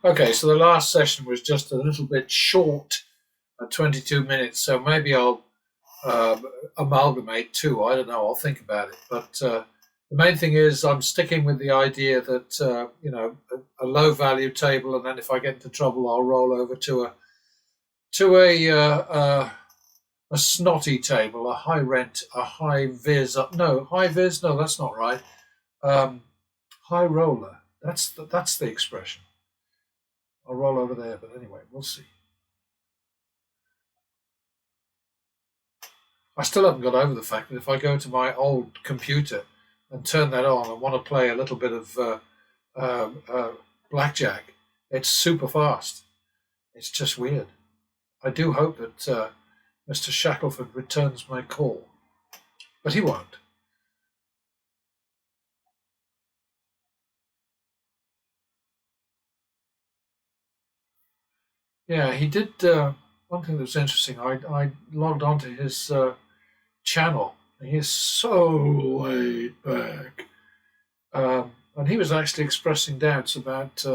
Okay, so the last session was just a little bit short at 22 minutes, so maybe I'll amalgamate two. I don't know. I'll think about it. But the main thing is I'm sticking with the idea that a low value table, and then if I get into trouble, I'll roll over to a snotty table, a high rent, a high vis. No, high vis. No, that's not right. High roller. That's the expression. I'll roll over there, but anyway, we'll see. I still haven't got over the fact that if I go to my old computer and turn that on and want to play a little bit of blackjack, it's super fast. It's just weird. I do hope that Mr. Shackelford returns my call, but he won't. Yeah, he did. One thing that was interesting, I logged onto his channel. He is so laid back. And he was actually expressing doubts about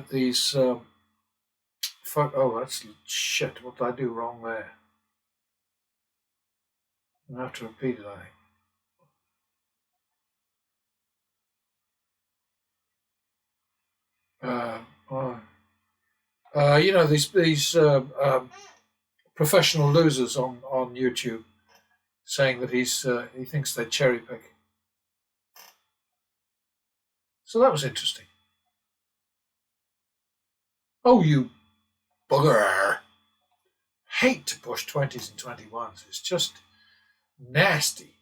these. Oh, that's shit! What did I do wrong there? I have to repeat it. I think. These professional losers on YouTube saying that he thinks they cherry pick. So that was interesting. Oh, you bugger! Hate to push 20s and 21s. It's just nasty.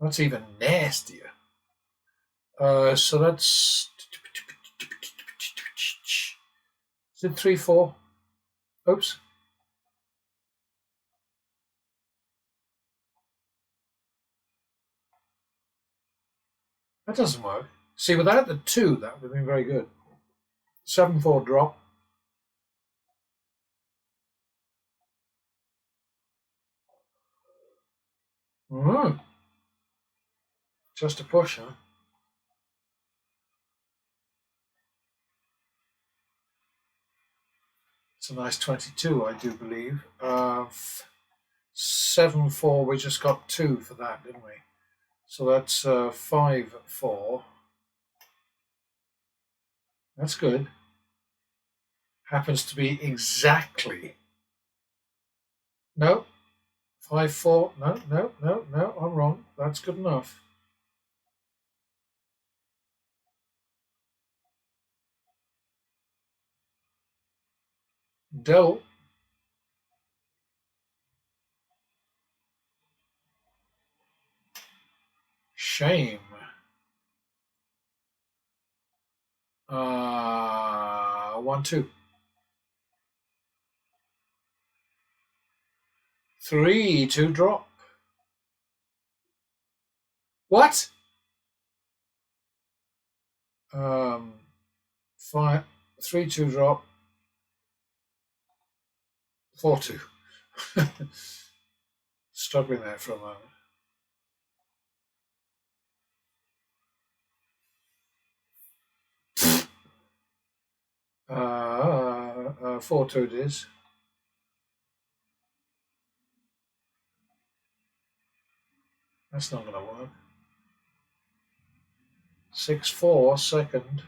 That's even nastier. So that's. Is it 3-4? Oops. That doesn't work. See, without the 2, that would have been very good. 7-4 drop. Just a push, huh? It's a nice 22, I do believe. 7-4, we just got 2 for that, didn't we? So that's 5-4. That's good. Happens to be exactly. No. 5-4. No. I'm wrong. That's good enough. Del. Shame. 1-2. 3-2 drop. What? 3-2 drop. 4-2. Struggling there for a moment. 4-2 it is. That's not going to work. 6-4 second.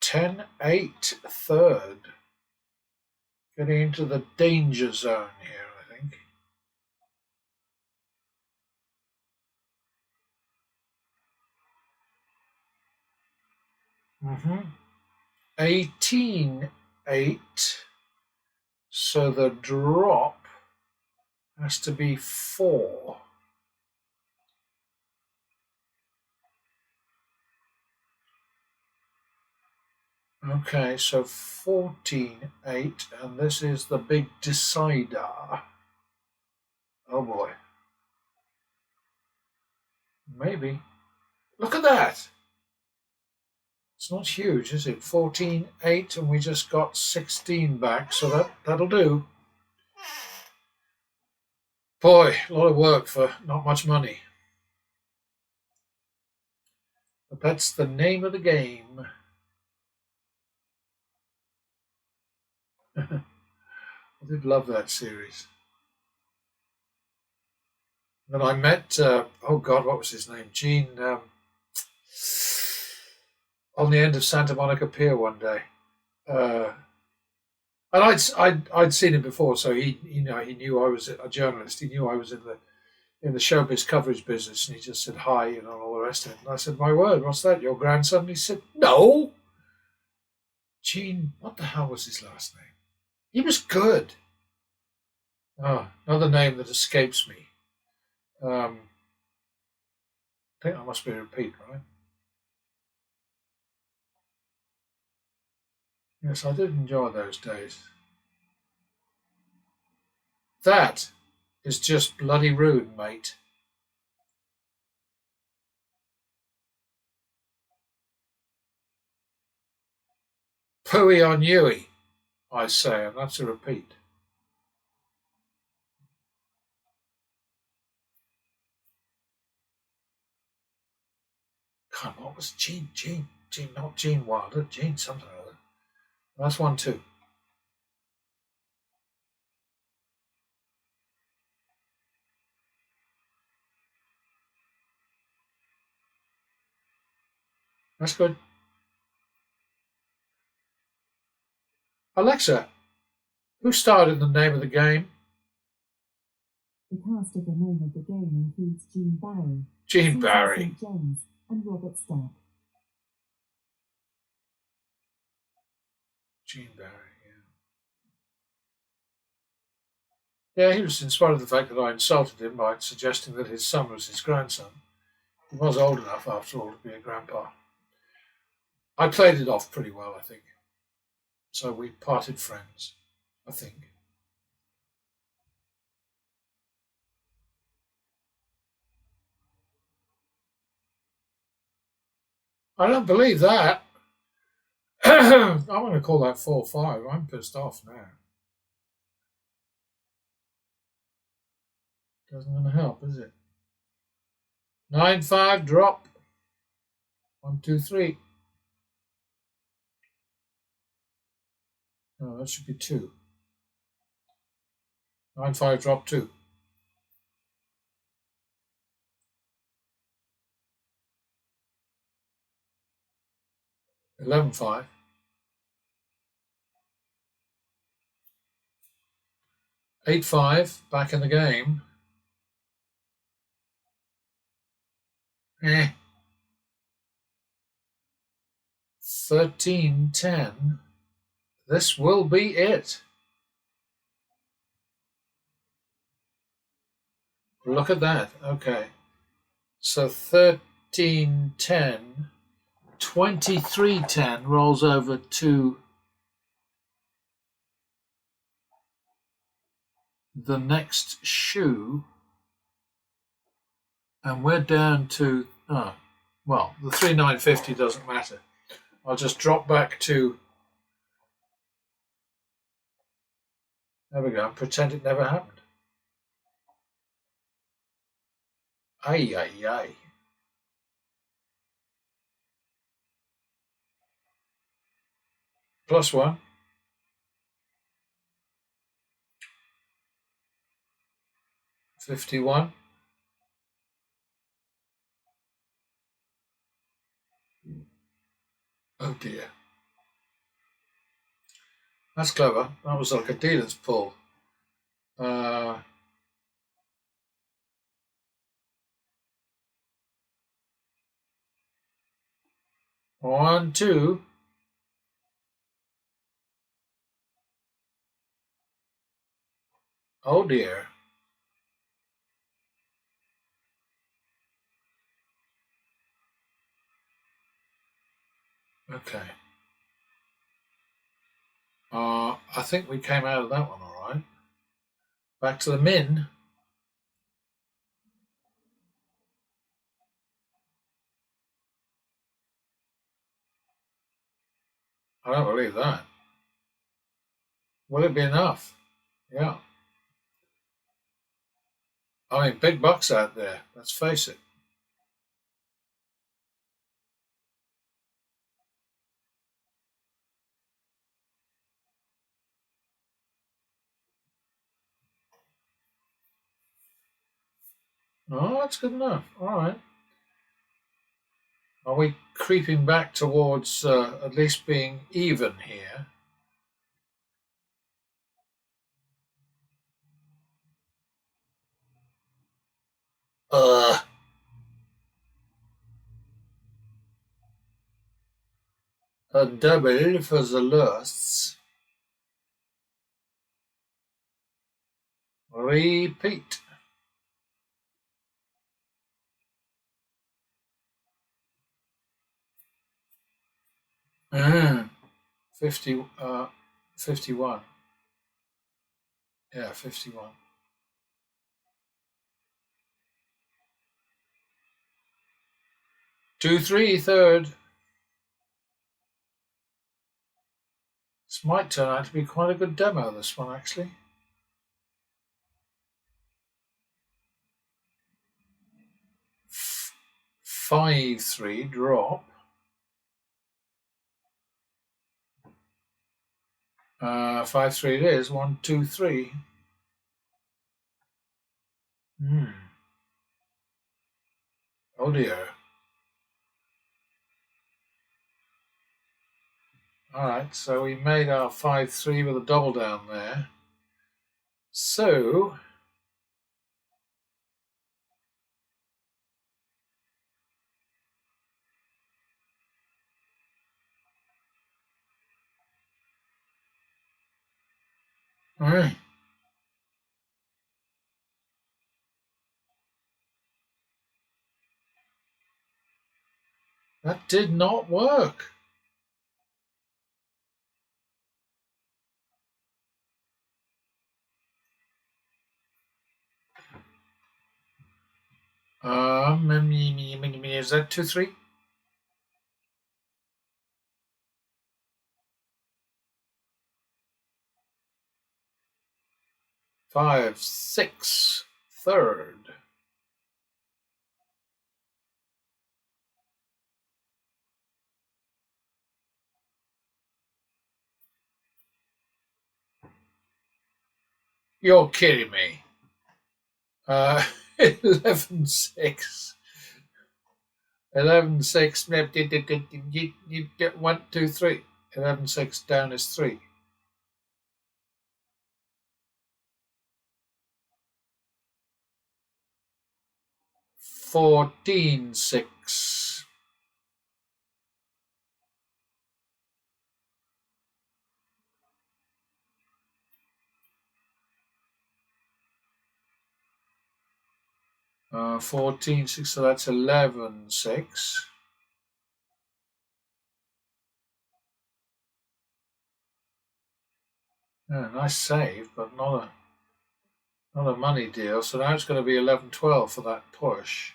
10-8 third. Getting into the danger zone here, I think. Mm-hmm. 18-8. So the drop has to be 4. Okay, so 14-8, and this is the big decider. Oh boy. Maybe. Look at that. It's It's not huge, is it? 14.8, and we just got 16 back, so that'll do. Boy, a lot of work for not much money. But that's the name of the game. I did love that series. Then I met, oh God, what was his name? Gene, on the end of Santa Monica Pier one day. And I'd seen him before, so he knew I was a journalist. He knew I was in the showbiz coverage business, and he just said hi, and all the rest of it. And I said, "My word, what's that? Your grandson?" And he said, "No, Gene. What the hell was his last name? He was good." Oh, another name that escapes me. I think that must be a repeat, right? Yes, I did enjoy those days. That is just bloody rude, mate. Pooey on Yui, I say, and that's a repeat. God, what was Gene, not Gene Wilder, Gene something or other. That's 1-2. That's good. Alexa, who started the name of the game? The cast of the name of the game includes Gene Barry, Gene Barry, St. James, and Robert Stack. Gene Barry, yeah. Yeah, he was, in spite of the fact that I insulted him by suggesting that his son was his grandson. He was old enough, after all, to be a grandpa. I played it off pretty well, I think. So we parted friends, I think. I don't believe that. I'm going to call that 4-5. I'm pissed off now. Doesn't going to help, is it? 9-5 drop. 1, 2, 3. No, that should be 2. 9-5 drop 2. 11-5. 8-5. Back in the game. 13-10. This will be it. Look at that. Okay. So 13-10. 23-10 rolls over to the next shoe. And we're down to, the 3,950 doesn't matter. I'll just drop back to, there we go, and pretend it never happened. Ay, ay, ay. +1. 51. Oh dear. That's clever. That was like a dealer's pull. 1, 2. Oh dear. Okay. I think we came out of that one all right. Back to the min. I don't believe that. Will it be enough? Yeah. I mean, big bucks out there, let's face it. Oh, that's good enough. All right. Are we creeping back towards at least being even here? Uh, a double for the lusts. Repeat. 50, 51. Yeah, 51. 2-3, third. This might turn out to be quite a good demo, this one, actually. 5-3, drop. 5-3 it is. 1, 2, 3. Oh dear. Alright, so we made our 5-3 with a double down there. So, alright. That did not work. Is that 2-3? 5-6, third. You're kidding me. 11-6. 11-6. You get 1, 2, 3. 11-6 down is 3. 14-6. Uh, 14-6, so that's 11-6. Yeah, nice save, but not a money deal. So now it's going to be 11-12 for that push.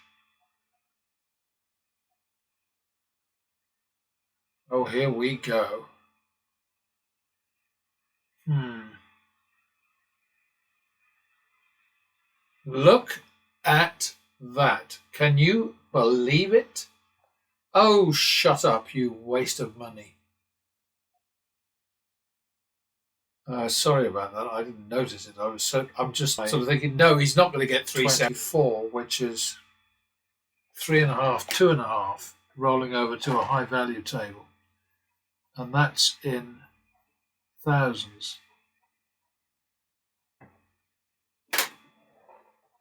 Oh, here we go. Look at that. Can you believe it? Oh, shut up, you waste of money. Sorry about that. I didn't notice it. I'm just sort of thinking, no, he's not going to get 374, which is 3.5, 2.5, rolling over to a high value table. And that's in thousands.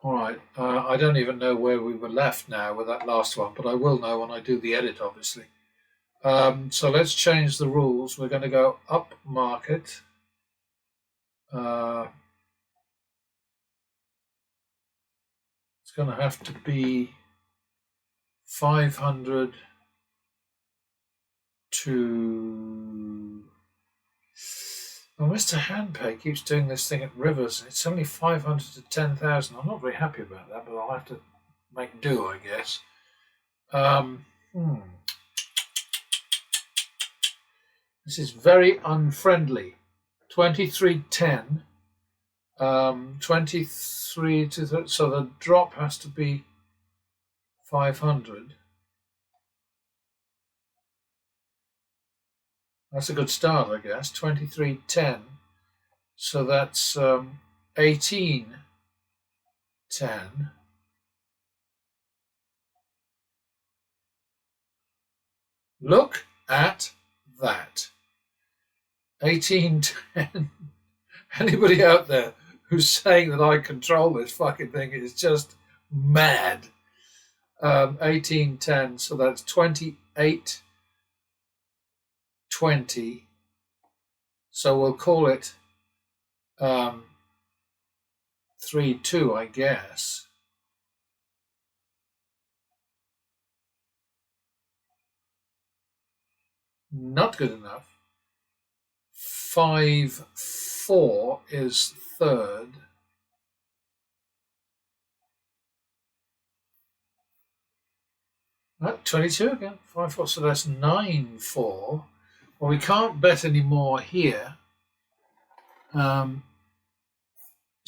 All right. I don't even know where we were left now with that last one, but I will know when I do the edit, obviously. So let's change the rules. We're going to go up market. It's going to have to be 500 to... Well, Mr. Handpay keeps doing this thing at Rivers, and it's only 500 to 10,000. I'm not very happy about that, but I'll have to make do, I guess. This is very unfriendly. 23.10. 23 to so the drop has to be 500. That's a good start, I guess. 23.10. So that's 18.10. Look at that. 18.10. Anybody out there who's saying that I control this fucking thing is just mad. 18.10, so that's 28.20. So we'll call it 3-2, I guess. Not good enough. 5-4 is third. Oh, 22 again. 5-4, so that's 9-4. Well, we can't bet any more here. So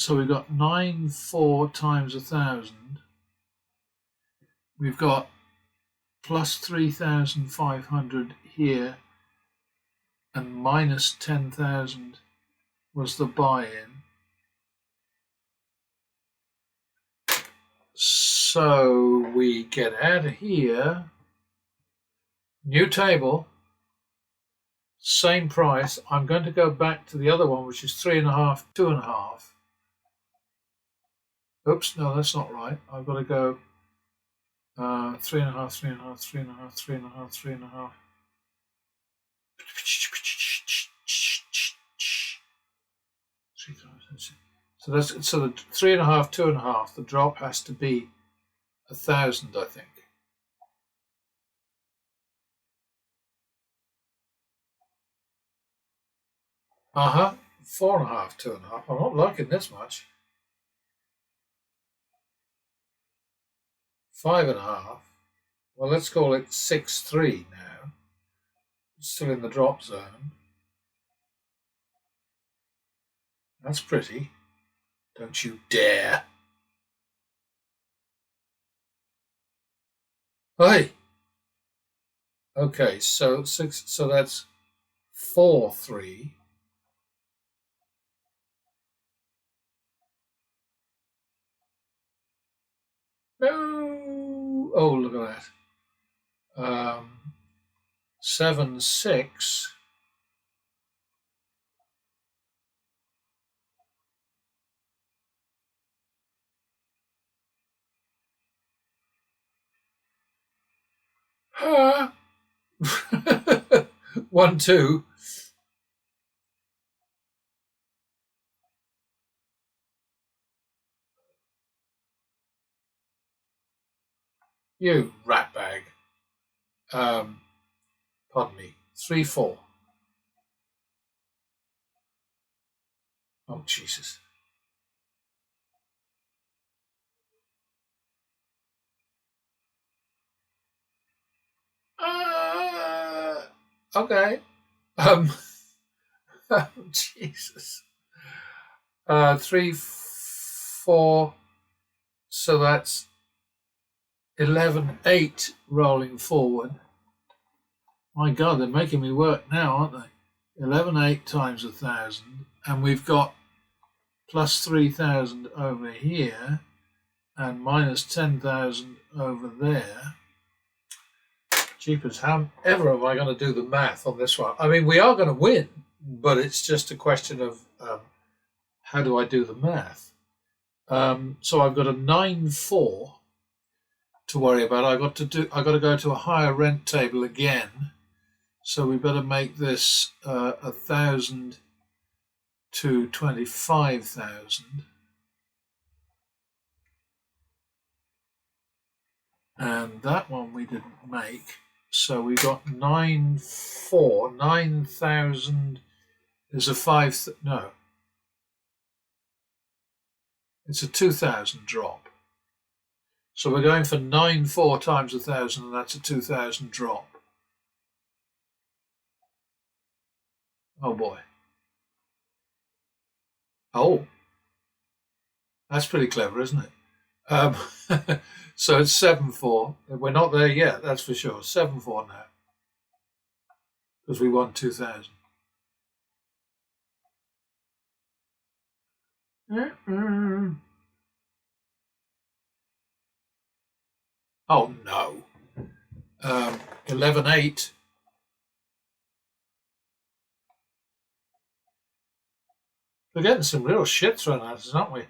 we've got 9-4 times 1,000. We've got plus 3,500 here, and minus 10,000 was the buy-in. So we get out of here. New table. Same price. I'm going to go back to the other one, which is 3.5, 2.5. Oops, no, that's not right. I've got to go 3.5, 3.5, 3.5, 3.5, 3.5. So that's the 3.5, 2.5. The drop has to be 1,000, I think. Uh-huh. 4.5, 2.5. I'm not liking this much. 5.5. Well, let's call it 6-3 now. It's still in the drop zone. That's pretty. Don't you dare. Hey. Okay, so that's 4-3. No. Oh, look at that. 7-6. Huh? 1-2. You ratbag. Pardon me. 3-4. Oh, Jesus. Okay. Oh, Jesus. 3-4. So that's 11-8 rolling forward. My God, they're making me work now, aren't they? 11-8 times 1,000, and we've got plus 3,000 over here, and minus 10,000 over there. Jeepers, how ever am I going to do the math on this one? I mean, we are going to win, but it's just a question of how do I do the math? So I've got a 9-4 to worry about. I got to go to a higher rent table again. So we better make this 1,000 to 25,000. And that one we didn't make. So we got 9-4. 9,000 is a 5. No. It's a 2,000 drop. So we're going for 9-4 times 1,000, and that's a 2,000 drop. Oh boy. Oh, that's pretty clever, isn't it? Um, so it's 7-4. We're not there yet, that's for sure. 7-4 now because we won 2000. Oh no. 11-8. We're getting some real shit thrown at us, aren't we?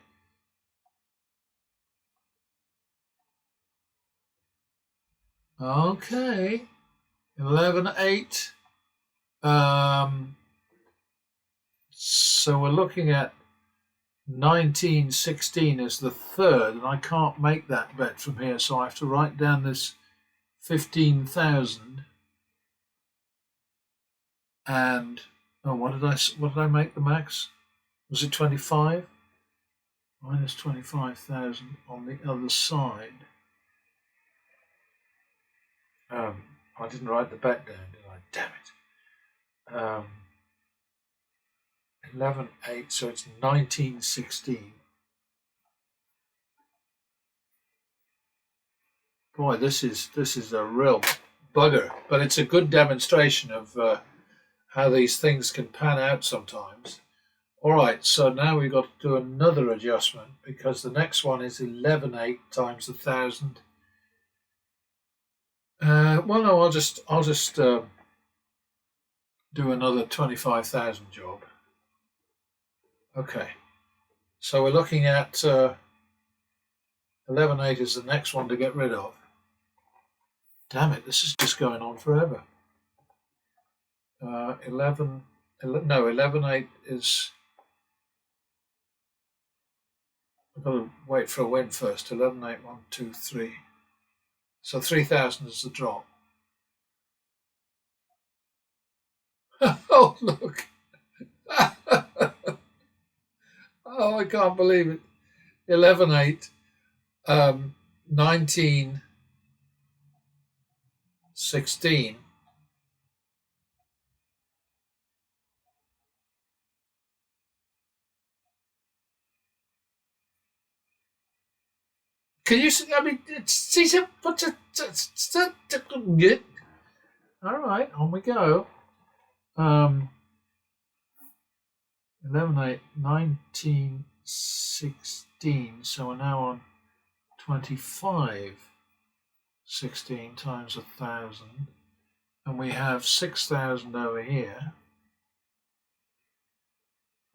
Okay. 11-8. So we're looking at 1916 as the third, and I can't make that bet from here, so I have to write down this 15,000. And oh, what did I make the max? Was it 25? Minus 25,000 on the other side. I didn't write the bet down, did I? Damn it. 11-8, so it's 1916. Boy, this is a real bugger, but it's a good demonstration of how these things can pan out sometimes. All right, so now we've got to do another adjustment because the next one is 11-8 times 1,000. Well, no, I'll just do another 25,000 job. Okay, so we're looking at 11-8 is the next one to get rid of. Damn it, this is just going on forever. 11-8 is. I've got to wait for a win first. 11-8, 1, 2, 3. So 3,000 is the drop. Oh, look. Oh, I can't believe it. 11-8, 19-16. Can you see? I mean, it's all right, on we go. 11-8, 19-16. So we're now on 25-16 times 1,000. And we have 6,000 over here.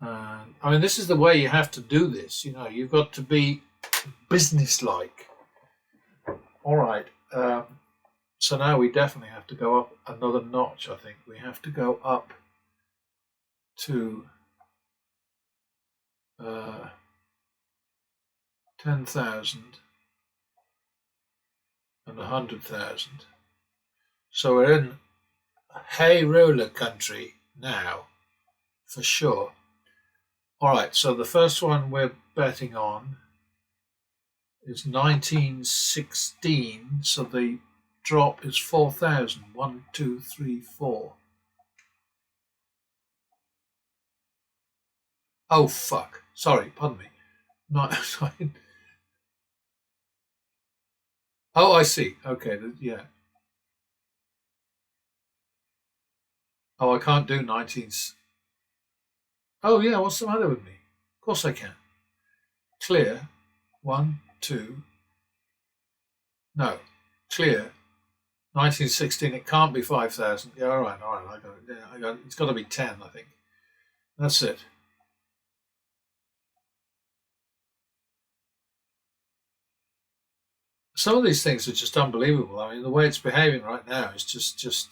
I mean, this is the way you have to do this. You know, you've got to be businesslike. All right. So now we definitely have to go up another notch, I think. We have to go up to 10,000 and 100,000. So we're in hay roller country now, for sure. All right, so the first one we're betting on is 1916. So the drop is 4,000. 1, 2, 3, 4. Oh, fuck. Sorry, pardon me. Not, sorry. Oh, I see. Okay, yeah. Oh, I can't do 19s. Oh, yeah, what's the matter with me? Of course I can. Clear. 1, 2. No. Clear. 1916. It can't be 5,000. Yeah, all right. I got it. Yeah, I got it. It's got to be 10, I think. That's it. Some of these things are just unbelievable. I mean, the way it's behaving right now is just just.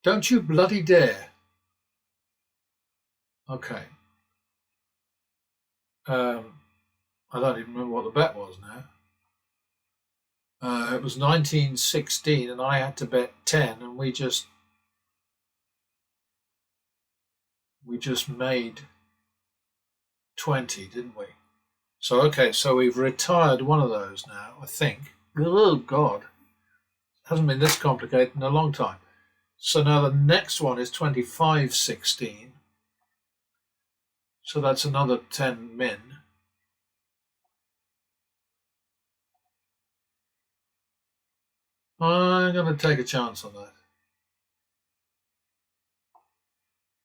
Don't you bloody dare. Okay. I don't even remember what the bet was now. It was 1916, and I had to bet 10, and we just made 20, didn't we? So, okay, so we've retired one of those now, I think. Oh, God. It hasn't been this complicated in a long time. So now the next one is 2516. So that's another 10 min. I'm going to take a chance on that.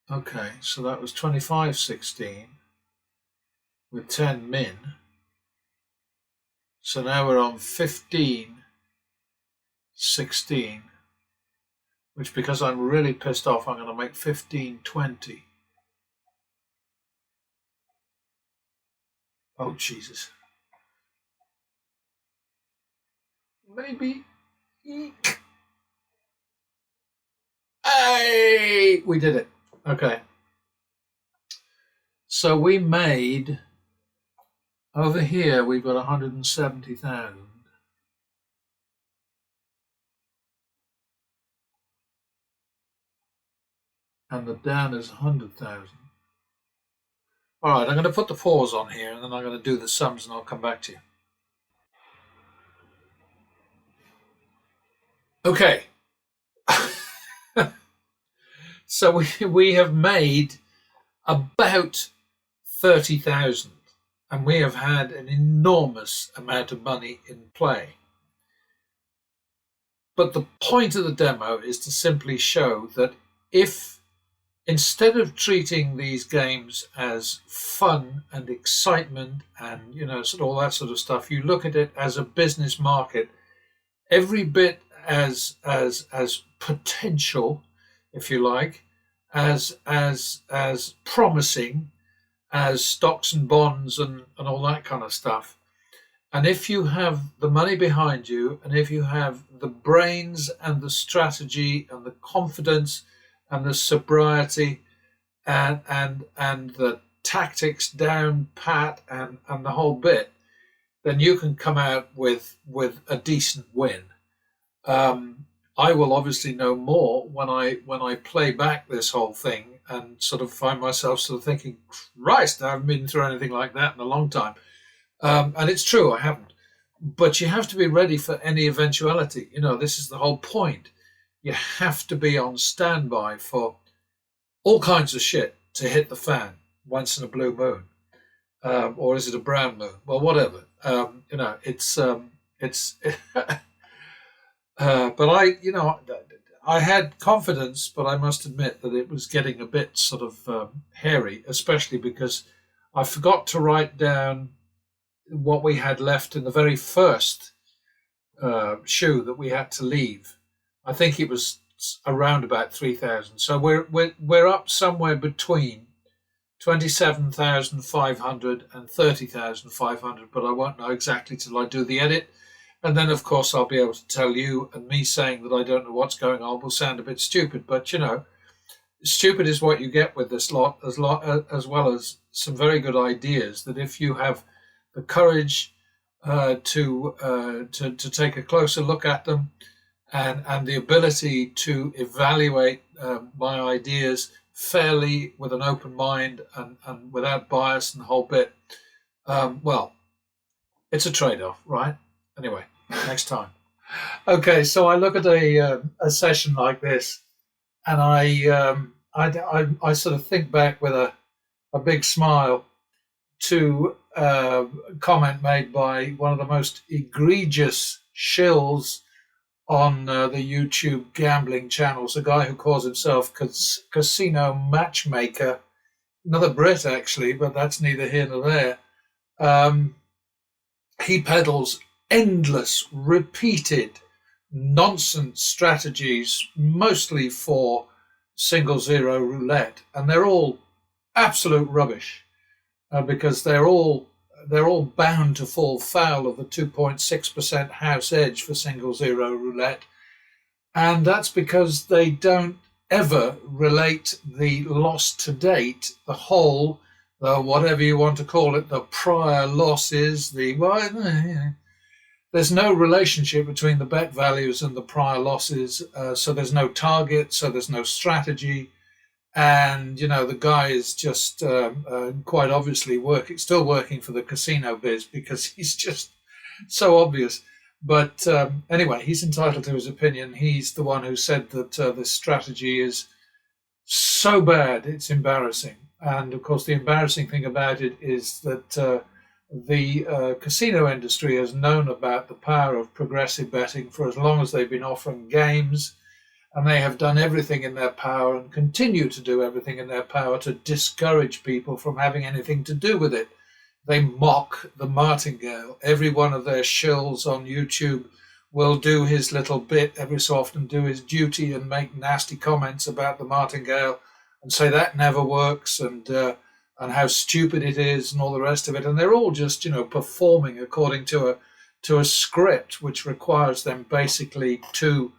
Okay, so that was 2516 with 10 min. So now we're on 1516, which, because I'm really pissed off, I'm going to make 1520. Oh, Jesus. Maybe. Eek. Hey! We did it. Okay. So we made, over here, we've got 170,000. And the down is 100,000. All right, I'm going to put the pause on here, and then I'm going to do the sums, and I'll come back to you. Okay. So we have made about 30,000, and we have had an enormous amount of money in play. But the point of the demo is to simply show that if, instead of treating these games as fun and excitement and, sort of all that sort of stuff, you look at it as a business market, every bit as potential, if you like, as promising as stocks and bonds and all that kind of stuff. And if you have the money behind you, and if you have the brains and the strategy and the confidence and the sobriety and the tactics down pat and the whole bit, then you can come out with a decent win. I will obviously know more when I play back this whole thing and sort of find myself sort of thinking, Christ, I haven't been through anything like that in a long time. And it's true, I haven't. But you have to be ready for any eventuality. This is the whole point. You have to be on standby for all kinds of shit to hit the fan once in a blue moon. Or is it a brown moon? Well, whatever. It's but I had confidence, but I must admit that it was getting a bit sort of hairy, especially because I forgot to write down what we had left in the very first shoe that we had to leave. I think it was around about 3,000. So we're up somewhere between 27,500 and 30,500, but I won't know exactly till I do the edit. And then, of course, I'll be able to tell you, and me saying that I don't know what's going on will sound a bit stupid, but, stupid is what you get with this lot, as well as some very good ideas that if you have the courage to take a closer look at them and the ability to evaluate my ideas fairly with an open mind and without bias and the whole bit, well, it's a trade-off, right? Anyway, next time. Okay, so I look at a session like this, and I sort of think back with a big smile to a comment made by one of the most egregious shills on the YouTube gambling channels, a guy who calls himself Casino Matchmaker, another Brit actually, but that's neither here nor there. He peddles endless, repeated nonsense strategies, mostly for single zero roulette, and they're all absolute rubbish because they're all bound to fall foul of the 2.6% house edge for single zero roulette, and that's because they don't ever relate the loss to date, the whole, the whatever you want to call it, the prior losses, there's no relationship between the bet values and the prior losses, so there's no target, so there's no strategy, and the guy is just quite obviously still working for the casino biz because he's just so obvious. But anyway, he's entitled to his opinion. He's the one who said that this strategy is so bad it's embarrassing. And of course, the embarrassing thing about it is that the casino industry has known about the power of progressive betting for as long as they've been offering games, and they have done everything in their power and continue to do everything in their power to discourage people from having anything to do with it. They mock the martingale. Every one of their shills on YouTube will do his little bit every so often, do his duty and make nasty comments about the martingale and say that never works and how stupid it is and all the rest of it. And they're all just, performing according to a script which requires them basically to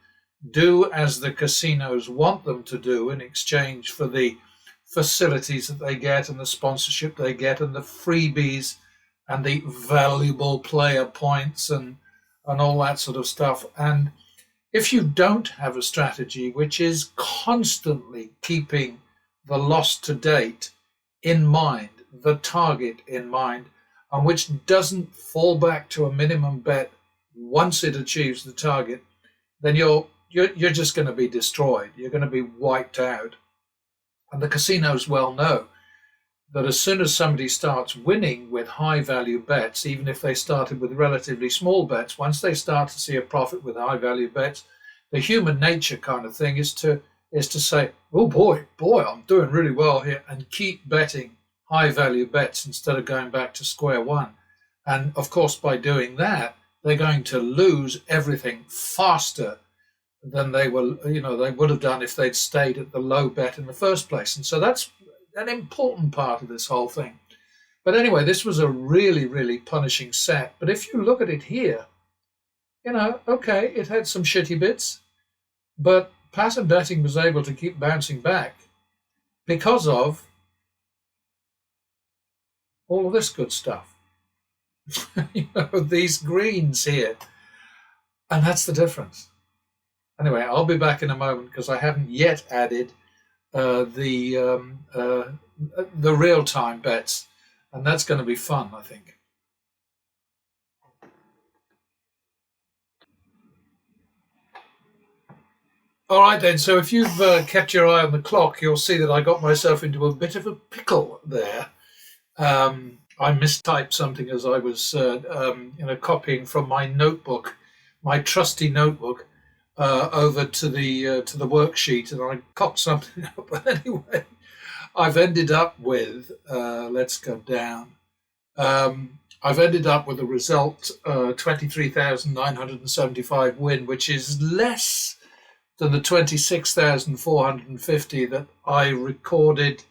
do as the casinos want them to do in exchange for the facilities that they get and the sponsorship they get and the freebies and the valuable player points and all that sort of stuff. And if you don't have a strategy which is constantly keeping the loss to date in mind, the target in mind, and which doesn't fall back to a minimum bet once it achieves the target, then you're just going to be destroyed. You're going to be wiped out. And the casinos well know that as soon as somebody starts winning with high value bets, even if they started with relatively small bets, once they start to see a profit with high value bets, the human nature kind of thing is to say, oh boy, I'm doing really well here, and keep betting high value bets instead of going back to square one. And of course, by doing that, they're going to lose everything faster than they would have done if they'd stayed at the low bet in the first place. And so that's an important part of this whole thing. But anyway, this was a really, really punishing set. But if you look at it here, okay, it had some shitty bits, but pattern betting was able to keep bouncing back because of all of this good stuff. These greens here. And that's the difference. Anyway, I'll be back in a moment because I haven't yet added the real-time bets, and that's going to be fun, I think. All right, then. So if you've kept your eye on the clock, you'll see that I got myself into a bit of a pickle there. I mistyped something as I was copying from my notebook, my trusty notebook, over to the worksheet, and I cocked something up. But anyway, I've ended up with let's go down. I've ended up with a result 23,975 win, which is less than the 26,450 that I recorded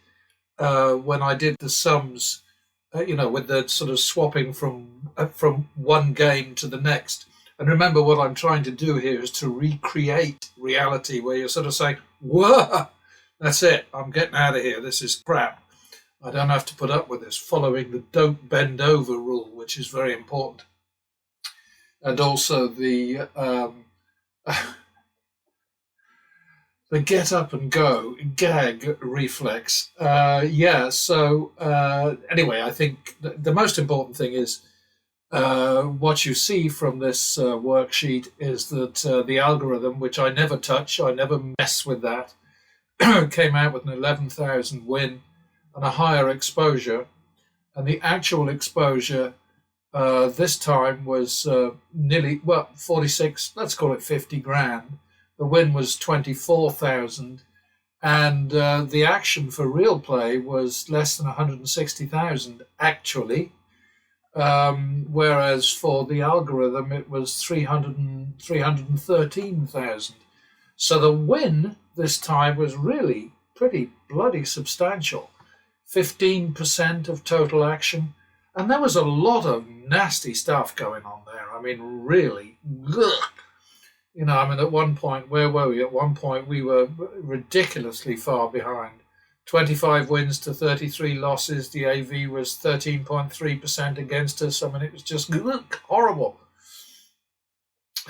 when I did the sums. With the sort of swapping from one game to the next. And remember, what I'm trying to do here is to recreate reality, where you're sort of saying, whoa, that's it, I'm getting out of here, this is crap. I don't have to put up with this, following the don't bend over rule, which is very important. And also the get up and go gag reflex. So anyway, I think the most important thing is what you see from this worksheet is that the algorithm, which I never touch, I never mess with that, came out with an 11,000 win and a higher exposure. And the actual exposure this time was nearly, 46, let's call it 50 grand. The win was 24,000, and the action for real play was less than 160,000 actually, whereas for the algorithm it was 313,000. So the win this time was really pretty bloody substantial, 15% of total action, and there was a lot of nasty stuff going on there. I mean, really, ugh. At one point, where were we? At one point, we were ridiculously far behind. 25 wins to 33 losses. The AV was 13.3% against us. I mean, it was just horrible.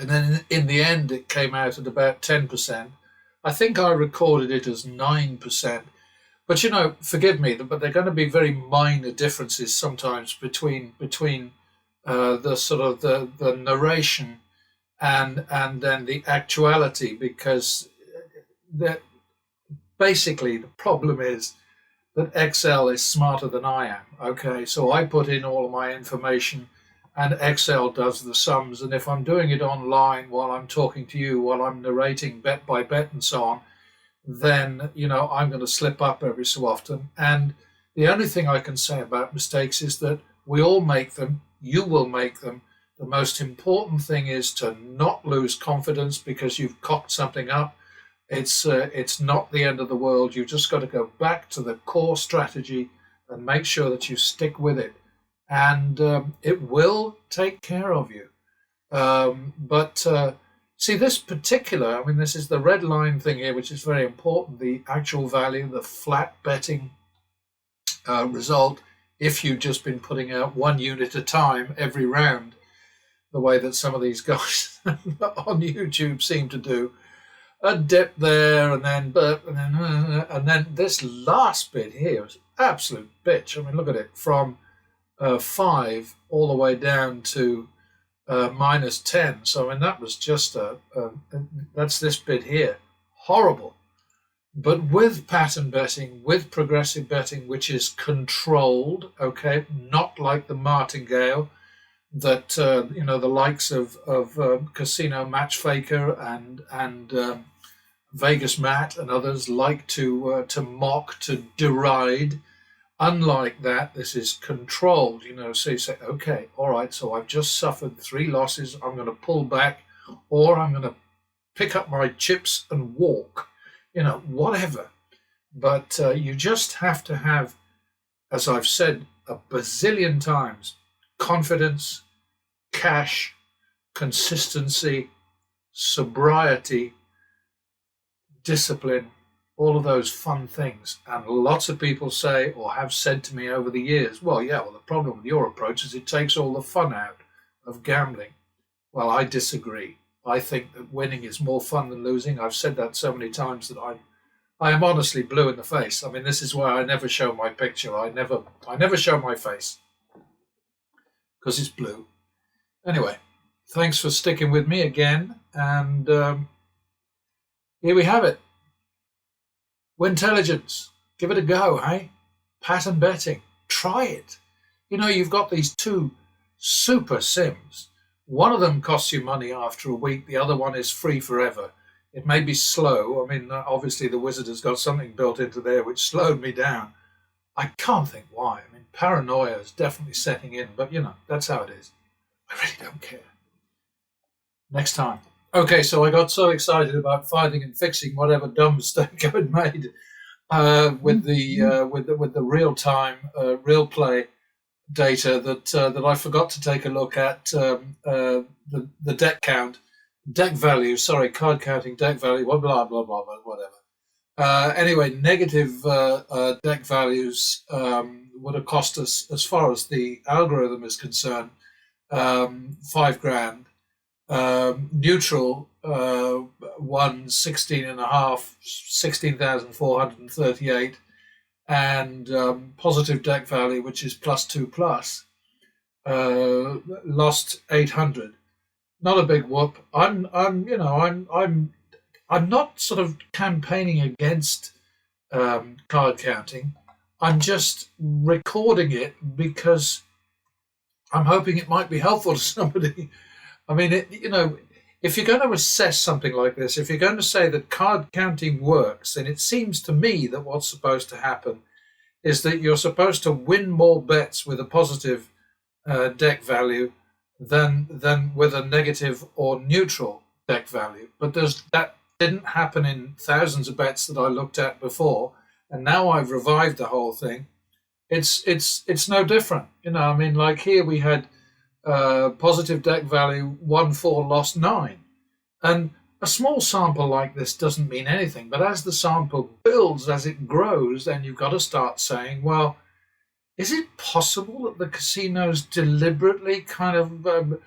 And then in the end, it came out at about 10%. I think I recorded it as 9%. But forgive me, but they're going to be very minor differences sometimes between the sort of the narration and then the actuality, because that basically the problem is that Excel is smarter than I am. Okay, so I put in all of my information and Excel does the sums. And if I'm doing it online while I'm talking to you, while I'm narrating bet by bet and so on, then, I'm going to slip up every so often. And the only thing I can say about mistakes is that we all make them. You will make them. The most important thing is to not lose confidence because you've cocked something up. It's not the end of the world. You've just got to go back to the core strategy and make sure that you stick with it, and it will take care of you. But see, this particular, this is the red line thing here, which is very important. The actual value, the flat betting result, if you've just been putting out 1 unit at a time every round, the way that some of these guys on YouTube seem to do. A dip there, and then this last bit here is absolute bitch. Look at it, from 5 all the way down to -10. So that was just that's this bit here, horrible. But with pattern betting, with progressive betting, which is controlled, okay, not like the martingale that the likes of Casino Match Faker and Vegas Matt and others like to mock, to deride. Unlike that, this is controlled. So you say, okay, all right, so I've just suffered 3 losses. I'm going to pull back, or I'm going to pick up my chips and walk. Whatever. But you just have to have, as I've said a bazillion times, confidence, cash, consistency, sobriety, discipline, all of those fun things. And lots of people say, or have said to me over the years, the problem with your approach is it takes all the fun out of gambling. Well, I disagree. I think that winning is more fun than losing. I've said that so many times that I am honestly blue in the face. This is why I never show my picture. I never show my face because it's blue. Anyway, thanks for sticking with me again. And here we have it. Wintelligence. Give it a go, hey? Pattern betting. Try it. You've got these 2 super sims. One of them costs you money after a week. The other one is free forever. It may be slow. Obviously the wizard has got something built into there which slowed me down. I can't think why. Paranoia is definitely setting in, but that's how it is. I really don't care. Next time. Okay, so I got so excited about finding and fixing whatever dumb mistake I had made with the real time real play data that I forgot to take a look at the deck count, deck value. Sorry, card counting, deck value. Blah blah blah blah blah. Whatever. Anyway, negative deck values would have cost us, as far as the algorithm is concerned, $5,000. Neutral won 16,438, and positive deck value, which is +2+, lost 800. Not a big whoop. I'm not sort of campaigning against card counting. I'm just recording it because I'm hoping it might be helpful to somebody. If you're going to assess something like this, if you're going to say that card counting works, then it seems to me that what's supposed to happen is that you're supposed to win more bets with a positive deck value than with a negative or neutral deck value. But that didn't happen in thousands of bets that I looked at before, and now I've revived the whole thing. It's no different. Like here we had positive deck value 1-4, lost 9. And a small sample like this doesn't mean anything, but as the sample builds, as it grows, then you've got to start saying, well, is it possible that the casinos deliberately kind of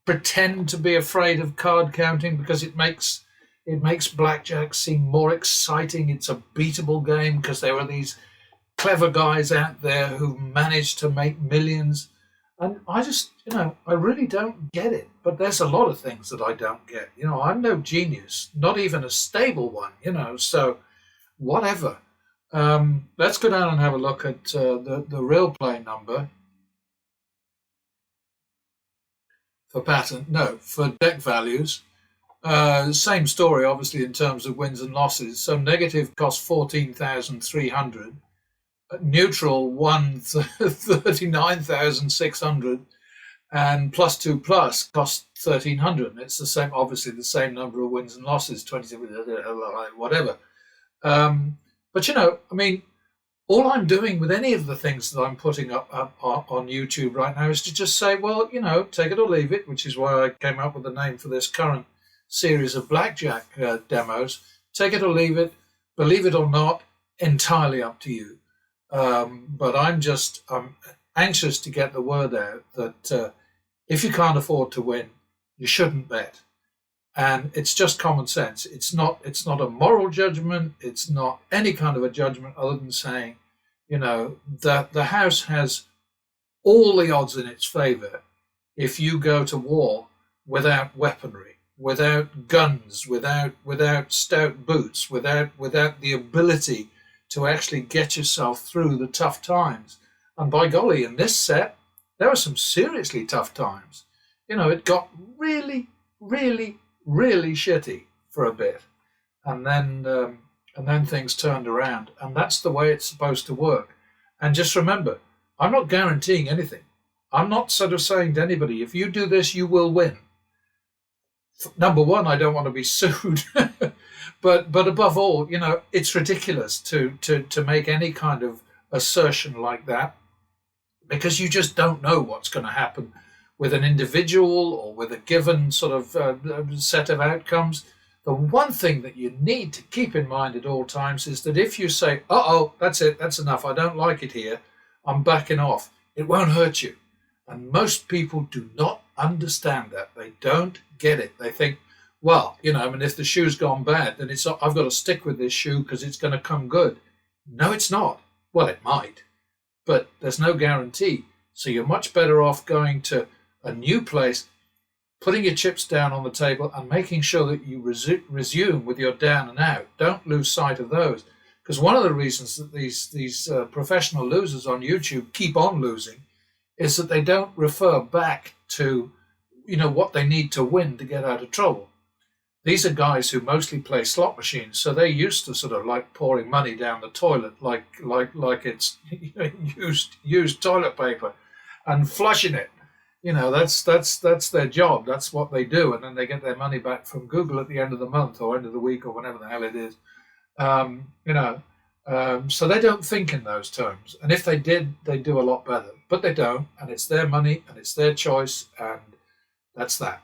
pretend to be afraid of card counting because it makes It makes blackjack seem more exciting. It's a beatable game because there are these clever guys out there who managed to make millions. And I just, I really don't get it. But there's a lot of things that I don't get. I'm no genius, not even a stable one, so whatever. Let's go down and have a look at the real play number for pattern. No, for deck values. Same story, obviously, in terms of wins and losses. So negative cost 14,300. Neutral won 39,600, and plus 2 plus cost 1,300. And it's the same, obviously, the same number of wins and losses, 27, whatever. But all I'm doing with any of the things that I'm putting up on YouTube right now is to just say, well, take it or leave it, which is why I came up with the name for this current series of blackjack demos. Take it or leave it, believe it or not, entirely up to you. But I'm anxious to get the word out that if you can't afford to win, you shouldn't bet. And it's just common sense. It's not a moral judgment. It's not any kind of a judgment other than saying, that the house has all the odds in its favor if you go to war without weaponry, without guns, without stout boots, without the ability to actually get yourself through the tough times. And by golly, in this set, there were some seriously tough times. It got really, really, really shitty for a bit, and then things turned around, and that's the way it's supposed to work. And just remember, I'm not guaranteeing anything. I'm not sort of saying to anybody, if you do this, you will win. Number one, I don't want to be sued, but above all, it's ridiculous to make any kind of assertion like that, because you just don't know what's going to happen with an individual or with a given sort of set of outcomes. The one thing that you need to keep in mind at all times is that if you say, that's it, that's enough, I don't like it here, I'm backing off, it won't hurt you. And most people do not understand that. They don't get it. They think, well, if the shoe's gone bad, then I've got to stick with this shoe because it's going to come good. No, it's not. Well, it might, but there's no guarantee. So you're much better off going to a new place, putting your chips down on the table and making sure that you resume with your down and out. Don't lose sight of those. Because one of the reasons that these professional losers on YouTube keep on losing is that they don't refer back to, what they need to win to get out of trouble. These are guys who mostly play slot machines, so they're used to sort of like pouring money down the toilet like it's used toilet paper and flushing it. That's their job. That's what they do, and then they get their money back from Google at the end of the month or end of the week or whenever the hell it is. So they don't think in those terms, and if they did, they'd do a lot better. But they don't, and it's their money and it's their choice, and that's that.